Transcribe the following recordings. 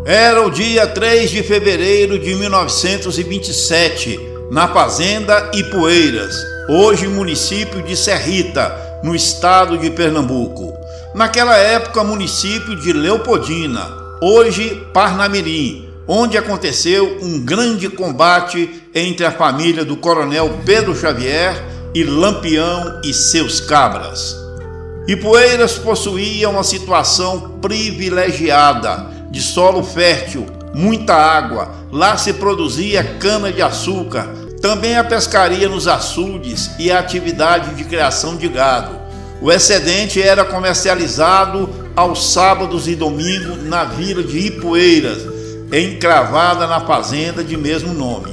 Era o dia 3 de fevereiro de 1927, na fazenda Ipueiras, hoje município de Serrita, no estado de Pernambuco. Naquela época, município de Leopoldina, hoje Parnamirim, onde aconteceu um grande combate entre a família do coronel Pedro Xavier e Lampião e seus cabras. Ipueiras possuía uma situação privilegiada, de solo fértil, muita água. Lá se produzia cana-de-açúcar, também a pescaria nos açudes e a atividade de criação de gado. O excedente era comercializado aos sábados e domingos na vila de Ipueiras, encravada na fazenda de mesmo nome.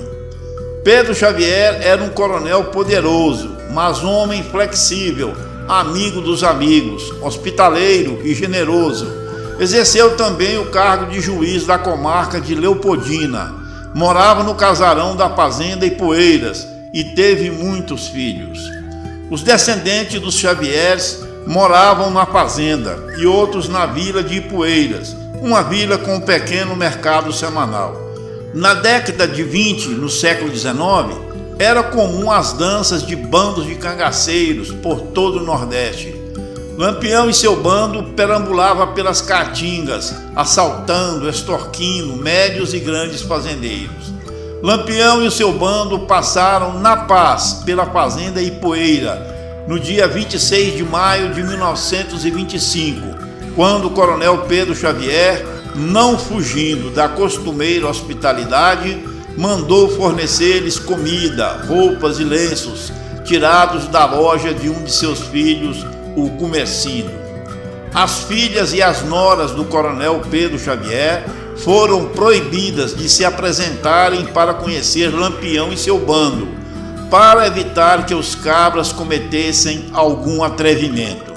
Pedro Xavier era um coronel poderoso, mas homem flexível, amigo dos amigos, hospitaleiro e generoso. Exerceu também o cargo de juiz da comarca de Leopoldina. Morava no casarão da fazenda Ipueiras e teve muitos filhos. Os descendentes dos Xavieres moravam na fazenda e outros na vila de Ipueiras, uma vila com um pequeno mercado semanal. Na década de 20, no século XIX, era comum as danças de bandos de cangaceiros por todo o Nordeste. Lampião e seu bando perambulavam pelas caatingas, assaltando, extorquindo médios e grandes fazendeiros. Lampião e o seu bando passaram na paz pela fazenda Ipueira, no dia 26 de maio de 1925, quando o coronel Pedro Xavier, não fugindo da costumeira hospitalidade, mandou fornecer-lhes comida, roupas e lenços, tirados da loja de um de seus filhos, o Comercino. As filhas e as noras do coronel Pedro Xavier foram proibidas de se apresentarem para conhecer Lampião e seu bando, para evitar que os cabras cometessem algum atrevimento.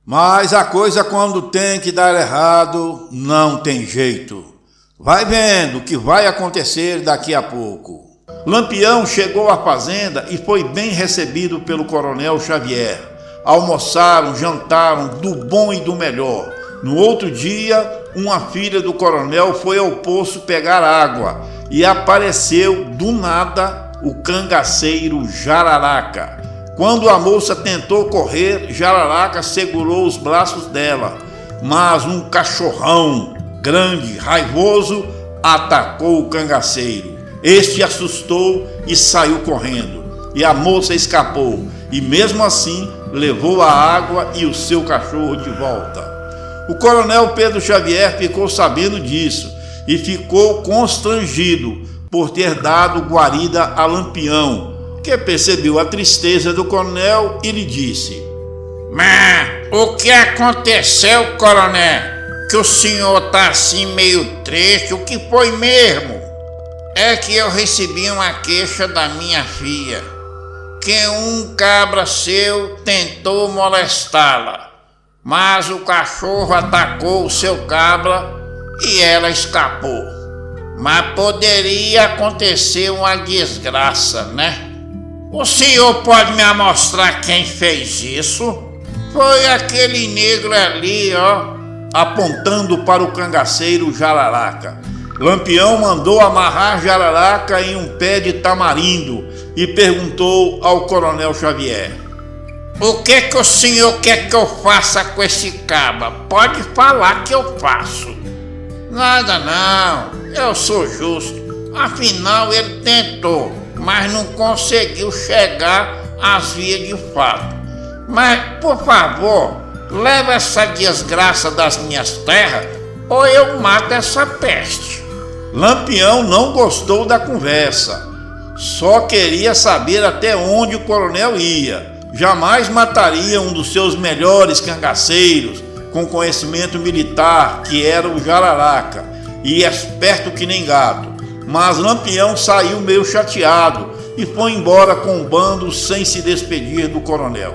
Mas a coisa, quando tem que dar errado, não tem jeito. Vai vendo o que vai acontecer daqui a pouco. Lampião chegou à fazenda e foi bem recebido pelo coronel Xavier. Almoçaram, jantaram do bom e do melhor. No outro dia, uma filha do coronel foi ao poço pegar água e apareceu do nada o cangaceiro Jararaca. Quando a moça tentou correr, Jararaca segurou os braços dela, mas um cachorrão grande, raivoso, atacou o cangaceiro. Este assustou e saiu correndo, e a moça escapou, e mesmo assim levou a água e o seu cachorro de volta. O coronel Pedro Xavier ficou sabendo disso e ficou constrangido por ter dado guarida a Lampião, que percebeu a tristeza do coronel e lhe disse: Mas o que aconteceu, coronel? Que o senhor tá assim meio triste, o que foi mesmo? É que eu recebi uma queixa da minha filha, que um cabra seu tentou molestá-la, mas o cachorro atacou o seu cabra e ela escapou. Mas poderia acontecer uma desgraça, né? O senhor pode me mostrar quem fez isso? Foi aquele negro ali, ó, apontando para o cangaceiro Jararaca. Lampião mandou amarrar Jararaca em um pé de tamarindo e perguntou ao coronel Xavier: O que o senhor quer que eu faça com esse cabra? Pode falar que eu faço. Nada não, eu sou justo. Afinal ele tentou, mas não conseguiu chegar às vias de fato. Mas, por favor, leva essa desgraça das minhas terras ou eu mato essa peste. Lampião não gostou da conversa. Só queria saber até onde o coronel ia. Jamais mataria um dos seus melhores cangaceiros, com conhecimento militar, que era o Jararaca, e esperto que nem gato. Mas Lampião saiu meio chateado e foi embora com o bando sem se despedir do coronel.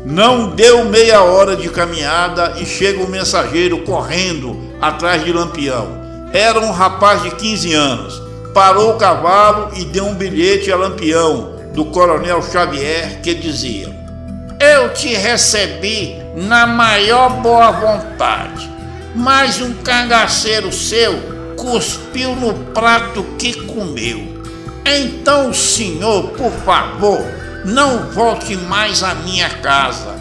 Não deu meia hora de caminhada e chega o mensageiro correndo atrás de Lampião. Era um rapaz de 15 anos. Parou o cavalo e deu um bilhete a Lampião, do coronel Xavier, que dizia: Eu te recebi na maior boa vontade, mas um cangaceiro seu cuspiu no prato que comeu. Então, senhor, por favor, não volte mais à minha casa.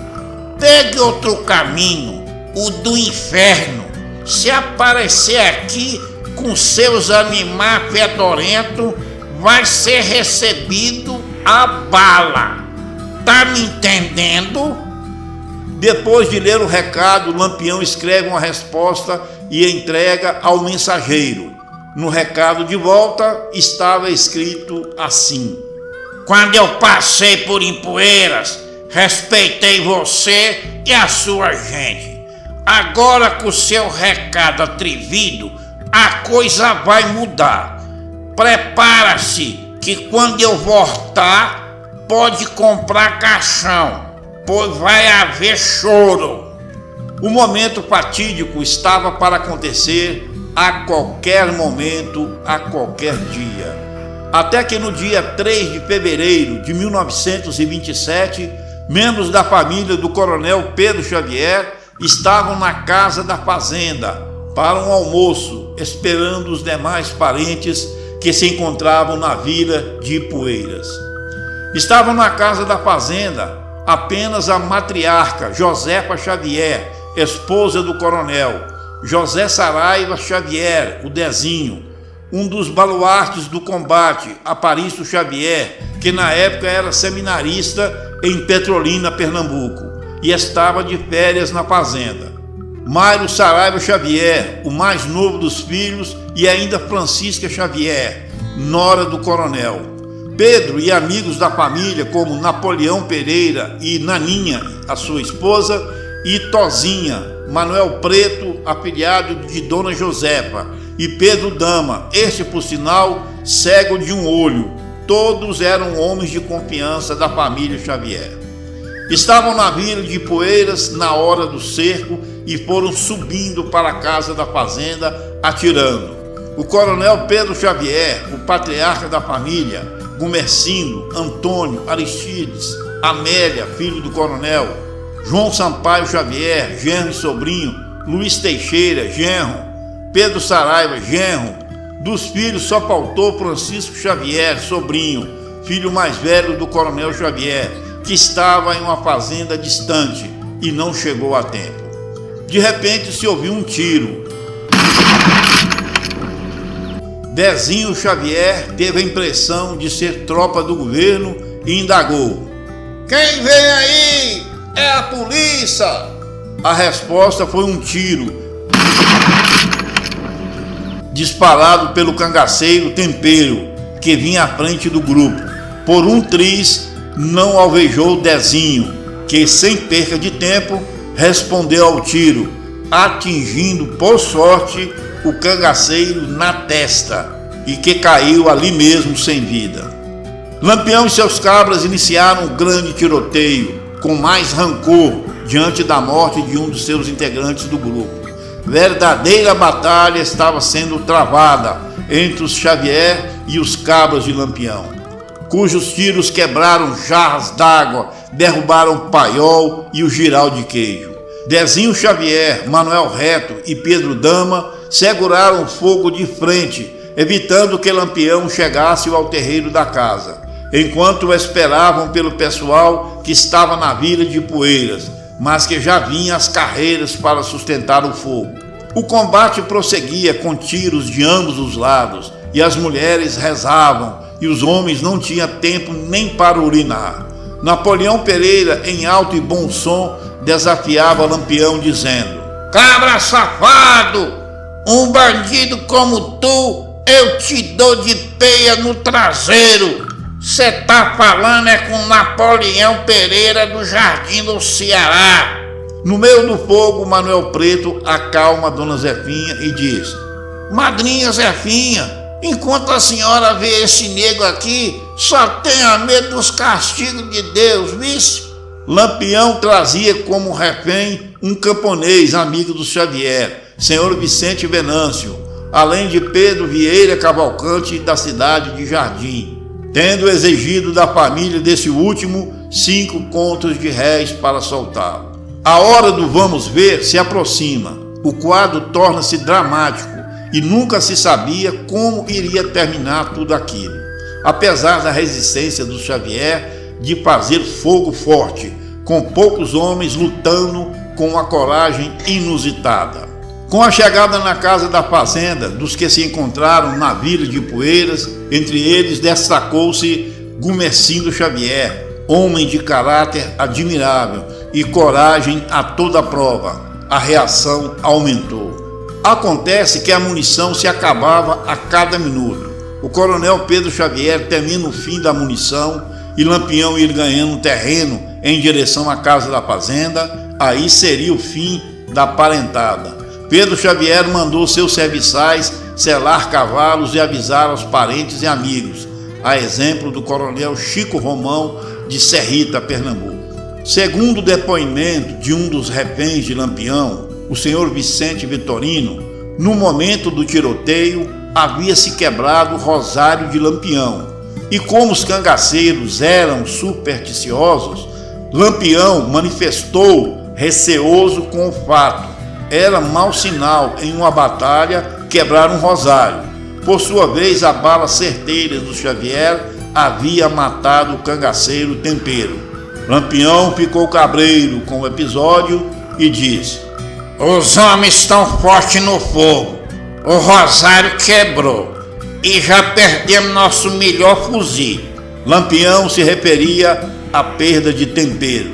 Pegue outro caminho, o do inferno. Se aparecer aqui com seus animais fedorentos, vai ser recebido a bala. Tá me entendendo? Depois de ler o recado, Lampião escreve uma resposta e entrega ao mensageiro. No recado de volta estava escrito assim: quando eu passei por Ipueiras, respeitei você e a sua gente. Agora, com o seu recado atrevido, a coisa vai mudar. Prepara-se que quando eu voltar, pode comprar caixão, pois vai haver choro. O momento fatídico estava para acontecer a qualquer momento, a qualquer dia. Até que no dia 3 de fevereiro de 1927, membros da família do coronel Pedro Xavier estavam na casa da fazenda para um almoço, esperando os demais parentes que se encontravam na vila de Ipueiras. Estavam na casa da fazenda apenas a matriarca Josefa Xavier, esposa do coronel, José Saraiva Xavier, o Dezinho, um dos baluartes do combate, Aparício Xavier, que na época era seminarista em Petrolina, Pernambuco, e estava de férias na fazenda. Mário Saraiva Xavier, o mais novo dos filhos, e ainda Francisca Xavier, nora do coronel. Pedro e amigos da família, como Napoleão Pereira e Naninha, a sua esposa, e Tozinha, Manuel Preto, afilhado de Dona Josefa, e Pedro Dama, este por sinal cego de um olho. Todos eram homens de confiança da família Xavier. Estavam na vila de Ipueiras na hora do cerco e foram subindo para a casa da fazenda atirando. O coronel Pedro Xavier, o patriarca da família, Gumercindo, Antônio, Aristides, Amélia, filho do coronel, João Sampaio Xavier, genro e sobrinho, Luiz Teixeira, genro, Pedro Saraiva, genro. Dos filhos só faltou Francisco Xavier, sobrinho, filho mais velho do coronel Xavier, que estava em uma fazenda distante e não chegou a tempo. De repente se ouviu um tiro. Dezinho Xavier teve a impressão de ser tropa do governo e indagou: quem vem aí? É a polícia! A resposta foi um tiro disparado pelo cangaceiro Tempero, que vinha à frente do grupo. Por um triz não alvejou Dezinho, que sem perca de tempo respondeu ao tiro, atingindo por sorte o cangaceiro na testa, e que caiu ali mesmo sem vida. Lampião e seus cabras iniciaram um grande tiroteio, com mais rancor diante da morte de um dos seus integrantes do grupo. Verdadeira batalha estava sendo travada entre os Xavier e os cabras de Lampião, cujos tiros quebraram jarras d'água, derrubaram paiol e o giral de queijo. Dezinho Xavier, Manuel Reto e Pedro Dama seguraram o fogo de frente, evitando que Lampião chegasse ao terreiro da casa, enquanto esperavam pelo pessoal que estava na vila de Ipueiras, mas que já vinha às carreiras para sustentar o fogo. O combate prosseguia com tiros de ambos os lados, e as mulheres rezavam, e os homens não tinham tempo nem para urinar. Napoleão Pereira, em alto e bom som, desafiava Lampião, dizendo: cabra safado, um bandido como tu, eu te dou de peia no traseiro. Cê tá falando é com Napoleão Pereira do Jardim do Ceará. No meio do fogo, Manuel Preto acalma Dona Zefinha e diz: madrinha Zefinha, enquanto a senhora vê esse nego aqui, só tenha medo dos castigos de Deus, vice? Lampião trazia como refém um camponês amigo do Xavier, senhor Vicente Venâncio, além de Pedro Vieira Cavalcante, da cidade de Jardim, tendo exigido da família desse último 5 contos de réis para soltá-lo. A hora do vamos ver se aproxima. O quadro torna-se dramático e nunca se sabia como iria terminar tudo aquilo, apesar da resistência do Xavier de fazer fogo forte, com poucos homens lutando com uma coragem inusitada. Com a chegada na casa da fazenda dos que se encontraram na vila de Ipueiras, entre eles destacou-se Gumercindo Xavier, homem de caráter admirável e coragem a toda prova. A reação aumentou. Acontece que a munição se acabava a cada minuto. O coronel Pedro Xavier, temendo o fim da munição e Lampião ir ganhando terreno em direção à casa da fazenda, aí seria o fim da parentada. Pedro Xavier mandou seus serviçais selar cavalos e avisar aos parentes e amigos, a exemplo do coronel Chico Romão de Serrita, Pernambuco. Segundo o depoimento de um dos reféns de Lampião, o senhor Vicente Vitorino, no momento do tiroteio havia se quebrado o rosário de Lampião, e como os cangaceiros eram supersticiosos, Lampião manifestou receoso com o fato. Era mau sinal em uma batalha quebrar um rosário. Por sua vez, a bala certeira do Xavier havia matado o cangaceiro Tempero. Lampião ficou cabreiro com o episódio e disse: os homens estão fortes no fogo, o rosário quebrou e já perdemos nosso melhor fuzil. Lampião se referia à perda de Tempero.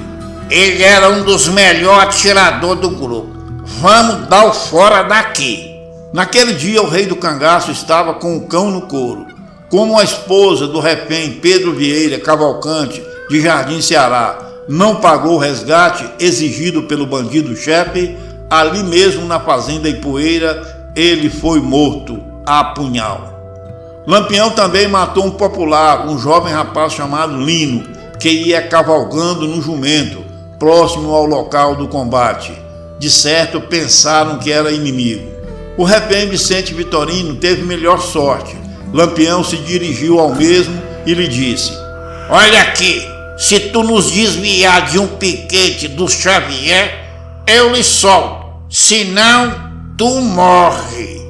Ele era um dos melhores atiradores do grupo. Vamos dar o fora daqui. Naquele dia o rei do cangaço estava com o cão no couro. Como a esposa do refém Pedro Vieira Cavalcante, de Jardim Ceará, não pagou o resgate exigido pelo bandido-chefe, ali mesmo na fazenda Ipueira, ele foi morto a punhal. Lampião também matou um popular, um jovem rapaz chamado Lino, que ia cavalgando no jumento, próximo ao local do combate. De certo, pensaram que era inimigo. O refém Vicente Vitorino teve melhor sorte. Lampião se dirigiu ao mesmo e lhe disse: olha aqui, se tu nos desviar de um piquete do Xavier, eu lhe solto, senão tu morre.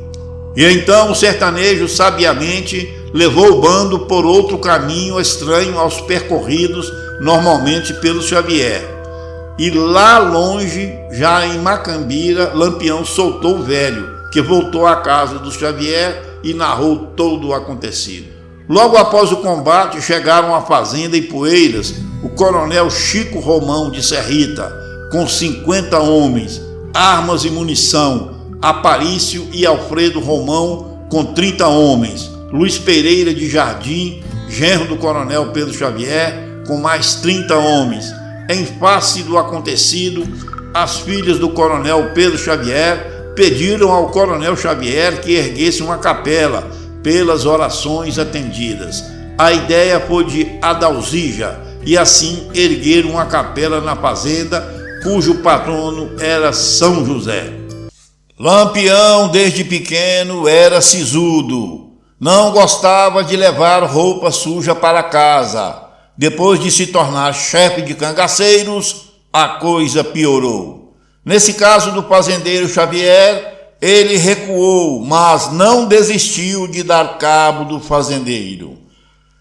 E então o sertanejo sabiamente levou o bando por outro caminho estranho aos percorridos normalmente pelo Xavier. E lá longe, já em Macambira, Lampião soltou o velho, que voltou à casa do Xavier e narrou todo o acontecido. Logo após o combate, chegaram à fazenda Ipueiras o coronel Chico Romão de Serrita, com 50 homens, armas e munição, Aparício e Alfredo Romão, com 30 homens, Luiz Pereira de Jardim, genro do coronel Pedro Xavier, com mais 30 homens. Em face do acontecido, as filhas do coronel Pedro Xavier pediram ao coronel Xavier que erguesse uma capela pelas orações atendidas. A ideia foi de Adalzija e assim ergueram uma capela na fazenda, cujo patrono era São José. Lampião, desde pequeno, era sisudo. Não gostava de levar roupa suja para casa. Depois de se tornar chefe de cangaceiros, a coisa piorou. Nesse caso do fazendeiro Xavier, ele recuou, mas não desistiu de dar cabo do fazendeiro.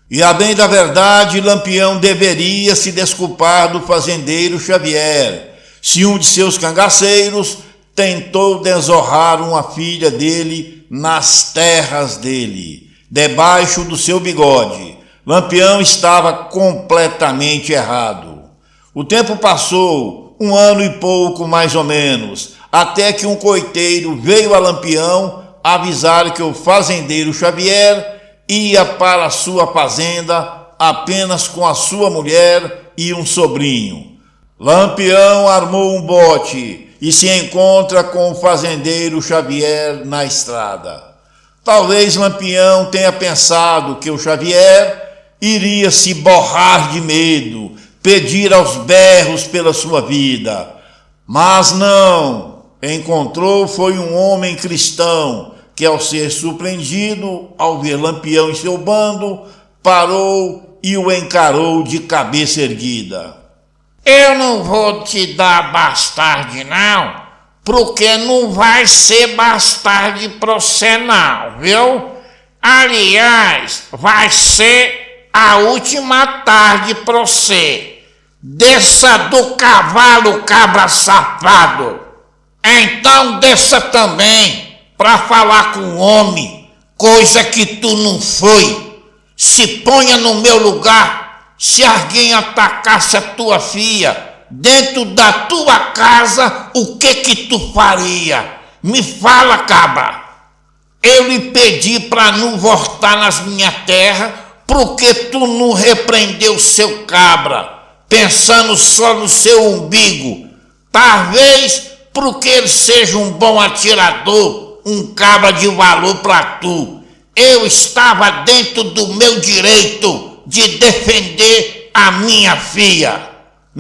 E a bem da verdade, Lampião deveria se desculpar do fazendeiro Xavier, se um de seus cangaceiros tentou desonrar uma filha dele nas terras dele, debaixo do seu bigode. Lampião estava completamente errado. O tempo passou, 1 ano e pouco mais ou menos, até que um coiteiro veio a Lampião avisar que o fazendeiro Xavier ia para a sua fazenda apenas com a sua mulher e um sobrinho. Lampião armou um bote e se encontra com o fazendeiro Xavier na estrada. Talvez Lampião tenha pensado que o Xavier iria se borrar de medo, pedir aos berros pela sua vida. Mas não, encontrou foi um homem cristão que, ao ser surpreendido, ao ver Lampião em seu bando, parou e o encarou de cabeça erguida. Eu não vou te dar bastarde não, porque não vai ser mais tarde pra você não, viu? Aliás, vai ser a última tarde pra você. Desça do cavalo, cabra safado. Então desça também pra falar com o homem, coisa que tu não foi. Se ponha no meu lugar, se alguém atacasse a tua filha dentro da tua casa, o que tu faria? Me fala, cabra. Eu lhe pedi para não voltar nas minhas terras, porque tu não repreendeu seu cabra, pensando só no seu umbigo. Talvez porque ele seja um bom atirador, um cabra de valor para tu. Eu estava dentro do meu direito de defender a minha filha.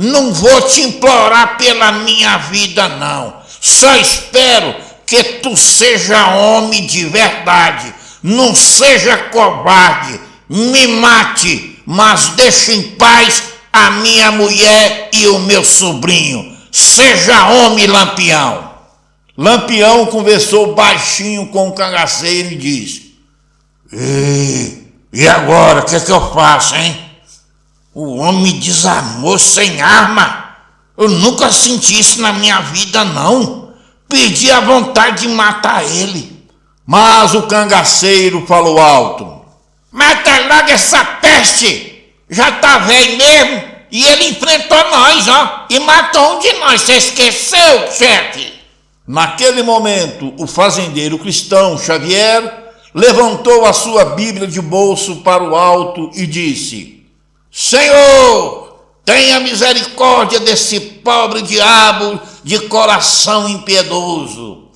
Não vou te implorar pela minha vida, não. Só espero que tu seja homem de verdade. Não seja covarde. Me mate, mas deixe em paz a minha mulher e o meu sobrinho. Seja homem, Lampião. Lampião conversou baixinho com o cangaceiro e disse: E agora, o que eu faço, hein? O homem desarmou sem arma. Eu nunca senti isso na minha vida, não. Perdi a vontade de matar ele. Mas o cangaceiro falou alto: Mata logo essa peste. Já tá velho mesmo. E ele enfrentou nós, ó. E matou um de nós. Você esqueceu, chefe? Naquele momento, o fazendeiro cristão Xavier levantou a sua Bíblia de bolso para o alto e disse: Senhor, tenha misericórdia desse pobre diabo de coração impiedoso.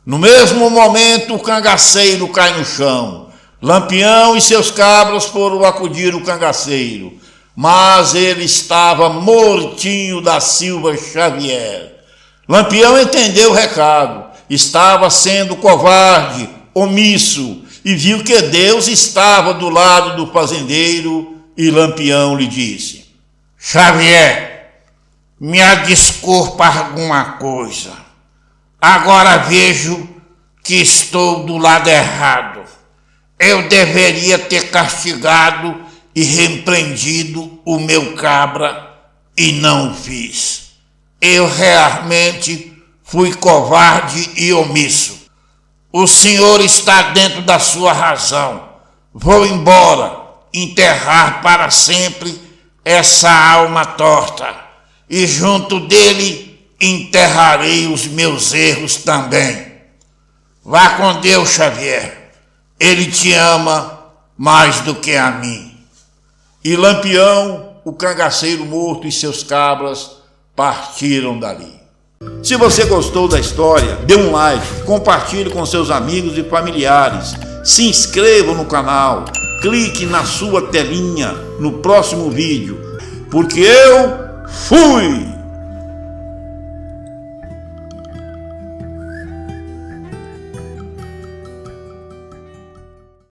No mesmo momento, o cangaceiro cai no chão. Lampião e seus cabras foram acudir o cangaceiro, mas ele estava mortinho da Silva Xavier. Lampião entendeu o recado, estava sendo covarde, omisso, e viu que Deus estava do lado do fazendeiro. E Lampião lhe disse: Xavier, me desculpa alguma coisa. Agora vejo que estou do lado errado. Eu deveria ter castigado e repreendido o meu cabra e não o fiz. Eu realmente fui covarde e omisso. O senhor está dentro da sua razão. Vou embora, enterrar para sempre essa alma torta, e junto dele enterrarei os meus erros também. Vá com Deus, Xavier. Ele te ama mais do que a mim. E Lampião, o cangaceiro morto e seus cabras partiram dali. Se você gostou da história, dê um like, compartilhe com seus amigos e familiares, se inscreva no canal, clique na sua telinha no próximo vídeo, porque eu fui!